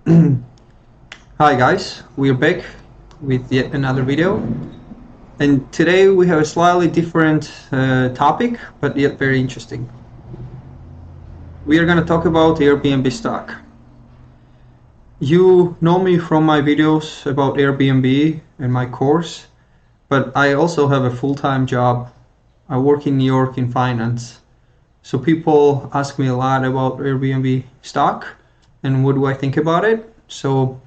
Hi guys, we're back with yet another video, and today we have a slightly different topic, but yet very interesting. We are going to talk about Airbnb stock. You know me from my videos about Airbnb and my course, but I also have a full-time job. I work in New York in finance. So people ask me a lot about Airbnb stock and what do I think about it. So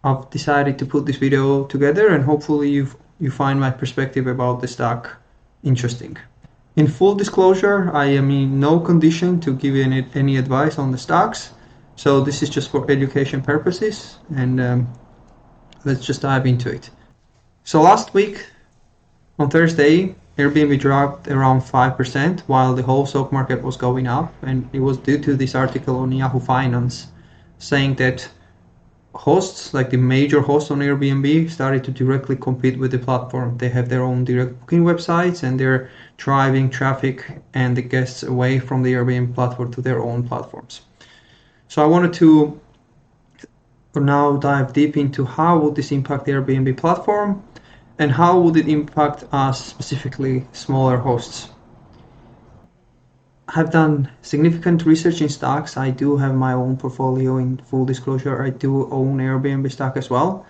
I've decided to put this video together, and hopefully you find my perspective about the stock interesting. In full disclosure, I am in no condition to give any advice on the stocks, so this is just for education purposes, and let's just dive into it. So last week on Thursday, Airbnb dropped around 5% while the whole stock market was going up, and it was due to this article on Yahoo Finance saying that hosts, like the major hosts on Airbnb, started to directly compete with the platform. They have their own direct booking websites, and they're driving traffic and the guests away from the Airbnb platform to their own platforms. So I wanted to now dive deep into how would this impact the Airbnb platform, and how would it impact us, specifically smaller hosts. I've done significant research in stocks. I do have my own portfolio. In full disclosure, I do own Airbnb stock as well.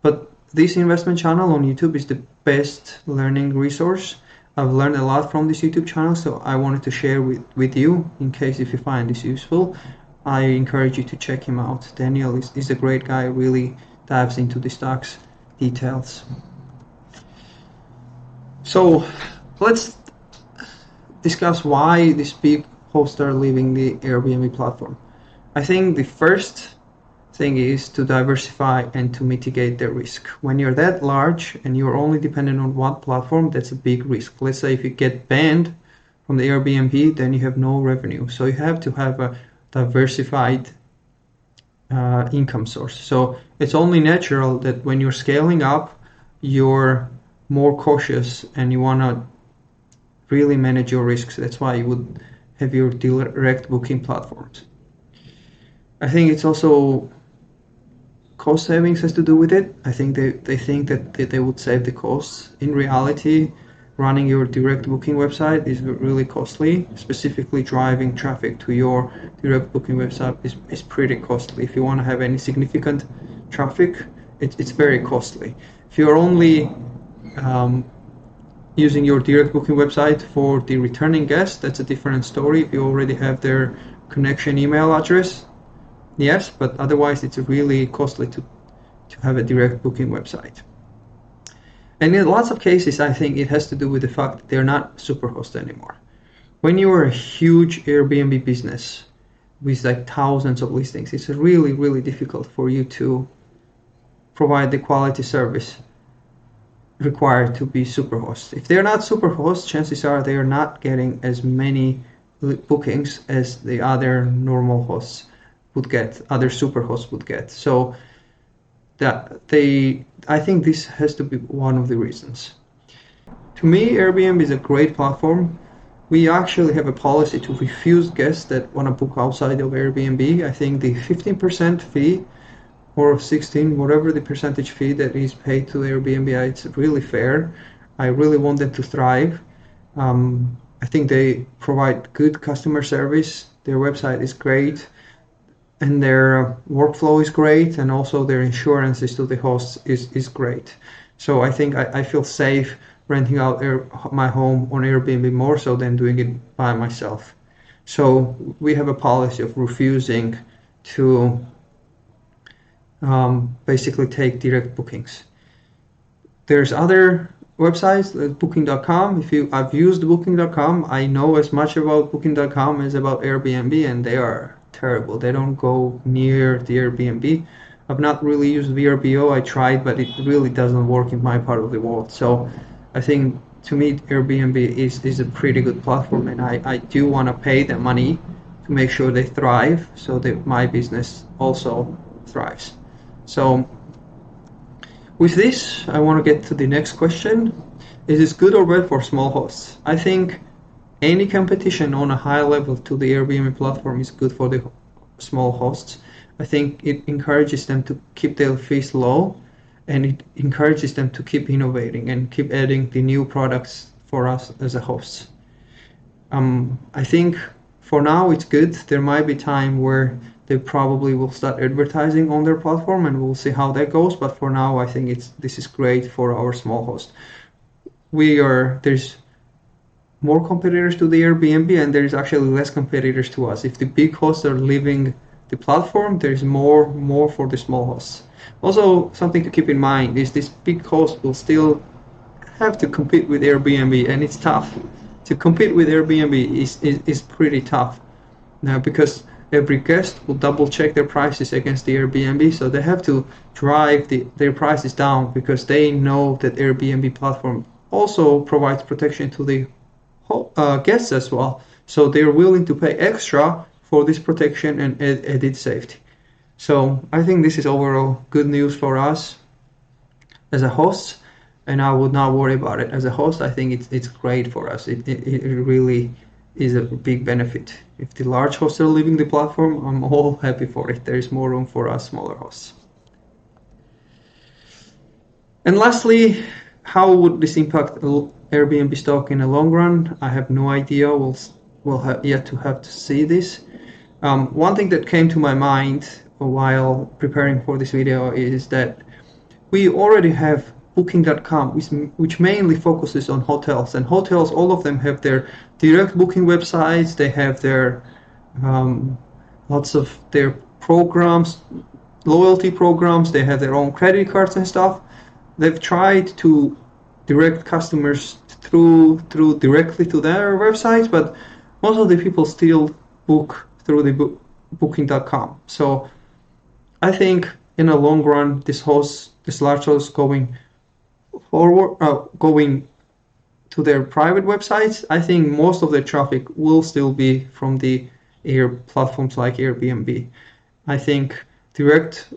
But this investment channel on YouTube is the best learning resource. I've learned a lot from this YouTube channel, so I wanted to share with you in case if you find this useful. I encourage you to check him out. Daniel is a great guy, really dives into the stocks details. So let's discuss why these big hosts are leaving the Airbnb platform. I think the first thing is to diversify and to mitigate the risk. When you're that large and you're only dependent on one platform, that's a big risk. Let's say if you get banned from the Airbnb, then you have no revenue. So you have to have a diversified income source. So it's only natural that when you're scaling up, you're more cautious and you want to really manage your risks. That's why you would have your direct booking platforms. I think it's also cost savings has to do with it. I think they think that they would save the costs. In reality, running your direct booking website is really costly. Specifically, driving traffic to your direct booking website is pretty costly. If you want to have any significant traffic, it's very costly. If you're only using your direct booking website for the returning guests, that's a different story. If you already have their connection email address, yes, but otherwise it's really costly to have a direct booking website. And in lots of cases, I think it has to do with the fact that they're not SuperHost anymore. When you are a huge Airbnb business with like thousands of listings, it's really, really difficult for you to provide the quality service required to be SuperHost. If they're not SuperHost, chances are they are not getting as many bookings as the other normal hosts would get, other SuperHosts would get. So I think this has to be one of the reasons. To me, Airbnb is a great platform. We actually have a policy to refuse guests that want to book outside of Airbnb. I think the 15% fee or 16, whatever the percentage fee that is paid to Airbnb, it's really fair. I really want them to thrive. I think they provide good customer service. Their website is great, and their workflow is great, and also their insurances to the hosts is great. So I think I feel safe renting out my home on Airbnb more so than doing it by myself. So we have a policy of refusing to basically take direct bookings. There's other websites like booking.com. I've used booking.com, I know as much about booking.com as about Airbnb, and they are terrible. They don't go near the Airbnb. I've not really used VRBO. I tried, but it really doesn't work in my part of the world. So I think to me Airbnb is a pretty good platform, and I do want to pay the money to make sure they thrive so that my business also thrives. So with this, I want to get to the next question. Is this good or bad for small hosts? I think any competition on a high level to the Airbnb platform is good for the small hosts. I think it encourages them to keep their fees low, and it encourages them to keep innovating and keep adding the new products for us as a host. I think for now it's good. There might be time where they probably will start advertising on their platform, and we'll see how that goes. But for now, I think this is great for our small host. There's more competitors to the Airbnb, and there's actually less competitors to us. If the big hosts are leaving the platform, there's more for the small hosts. Also, something to keep in mind is this big host will still have to compete with Airbnb, and it's tough. To compete with Airbnb is pretty tough now, because every guest will double check their prices against the Airbnb, so they have to drive their prices down, because they know that Airbnb platform also provides protection to the guests as well, so they're willing to pay extra for this protection and added safety. So I think this is overall good news for us as a host, and I would not worry about it. As a host, I think it's great for us. It really is a big benefit. If the large hosts are leaving the platform, I'm all happy for it. There is more room for us smaller hosts. And lastly, how would this impact Airbnb stock in the long run? I have no idea. We'll have yet to see this. One thing that came to my mind while preparing for this video is that we already have Booking.com, which mainly focuses on hotels, and hotels, all of them have their direct booking websites. They have their lots of their programs, loyalty programs. They have their own credit cards and stuff. They've tried to direct customers through directly to their websites, but most of the people still book through the Booking.com. So I think in the long run, this large host going to their private websites, I think most of their traffic will still be from the platforms like Airbnb. I think direct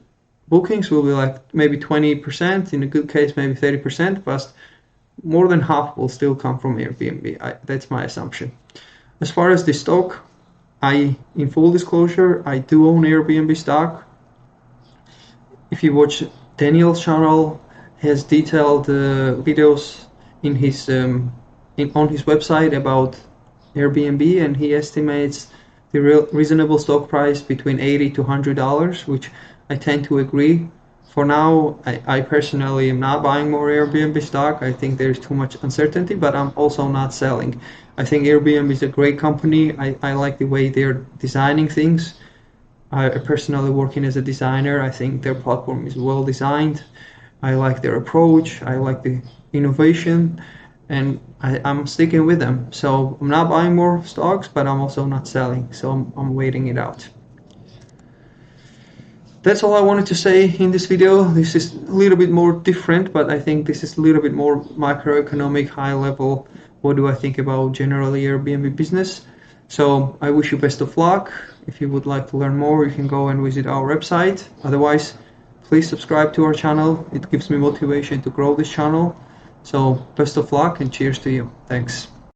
bookings will be like maybe 20%, in a good case maybe 30%, but more than half will still come from Airbnb. That's my assumption. As far as the stock, in full disclosure, I do own Airbnb stock. If you watch Daniel's channel, he has detailed videos in his on his website about Airbnb, and he estimates the reasonable stock price between $80 to $100, which I tend to agree. For now, I personally am not buying more Airbnb stock. I think there's too much uncertainty, but I'm also not selling. I think Airbnb is a great company. I like the way they're designing things. I personally working as a designer, I think their platform is well designed. I like their approach. I like the innovation, and I'm sticking with them. So I'm not buying more stocks, but I'm also not selling. So I'm waiting it out. That's all I wanted to say in this video. This is a little bit more different, but I think this is a little bit more macroeconomic, high level. What do I think about generally Airbnb business? So I wish you best of luck. If you would like to learn more, you can go and visit our website. Otherwise, please subscribe to our channel. It gives me motivation to grow this channel. So best of luck and cheers to you. Thanks.